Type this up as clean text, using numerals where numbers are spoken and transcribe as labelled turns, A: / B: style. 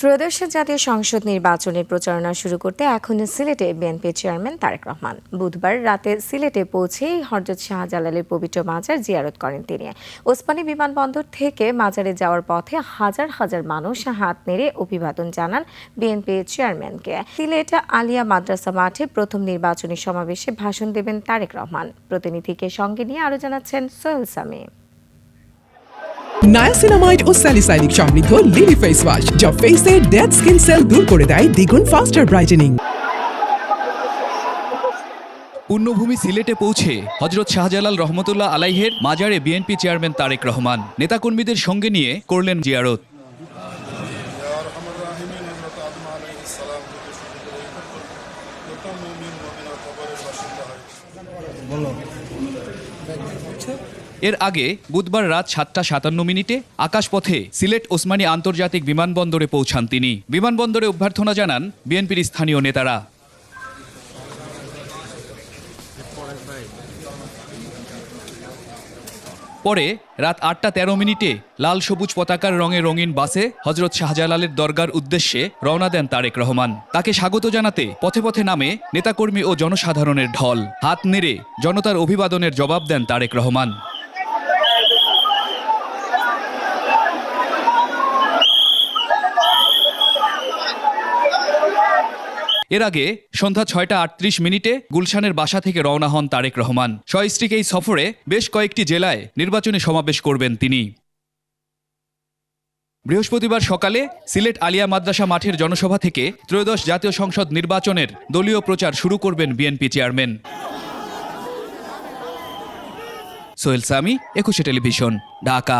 A: ত্রয়োদশ জাতীয় সংসদ নির্বাচনের প্রচারণা শুরু করতে এখন সিলেটে বিএনপি চেয়ারম্যান তারেক রহমান বুধবার রাতে সিলেটে পৌঁছেই হযরত শাহজালালের পবিত্র মাজার জিয়ারত করেন তিনি। ওসমানী বিমানবন্দর থেকে মাজারে যাওয়ার পথে হাজার হাজার মানুষ হাত নেড়ে অভিবাদন জানান বিএনপি চেয়ারম্যানকে। সিলেট আলিয়া মাদ্রাসা মাঠে প্রথম নির্বাচনী সমাবেশে ভাষণ দেবেন তারেক রহমান। প্রতিনিধিকে সঙ্গে নিয়ে আরো জানাচ্ছেন সোহেল সামি।
B: নায়াসিনামাইড ও স্যালিসাইলিক সমৃদ্ধ লিলি ফেস ওয়াশ যা ফেসের ডেড স্কিন সেল দূর করে দেয় দ্বিগুণ ফাস্টার ব্রাইটেনিং।
C: পুণ্যভূমি সিলেটে পৌঁছে হযরত শাহজালাল রহমতুল্লাহ আলাইহের মাজারে বিএনপি চেয়ারম্যান তারেক রহমান নেতাকর্মীদের সঙ্গে নিয়ে করলেন জিয়ারত। এর আগে বুধবার রাত 7:57 আকাশপথে সিলেট ওসমানী আন্তর্জাতিক বিমানবন্দরে পৌঁছান তিনি। বিমানবন্দরে অভ্যর্থনা জানান বিএনপির স্থানীয় নেতারা। পরে রাত 8:13 লাল সবুজ পতাকার রঙে রঙিন বাসে হযরত শাহজালালের দরগার উদ্দেশ্যে রওনা দেন তারেক রহমান। তাকে স্বাগত জানাতে পথে পথে নামে নেতাকর্মী ও জনসাধারণের ঢল। হাত নেড়ে জনতার অভিবাদনের জবাব দেন তারেক রহমান। এর আগে সন্ধ্যা 6:38 গুলশানের বাসা থেকে রওনা হন তারেক রহমান। সস্ত্রীক এই সফরে বেশ কয়েকটি জেলায় নির্বাচনী সমাবেশ করবেন তিনি। বৃহস্পতিবার সকালে সিলেট আলিয়া মাদ্রাসা মাঠের জনসভা থেকে ত্রয়োদশ জাতীয় সংসদ নির্বাচনের দলীয় প্রচার শুরু করবেন বিএনপি চেয়ারম্যান। সোহেল সামি, 21 টেলিভিশন, ঢাকা।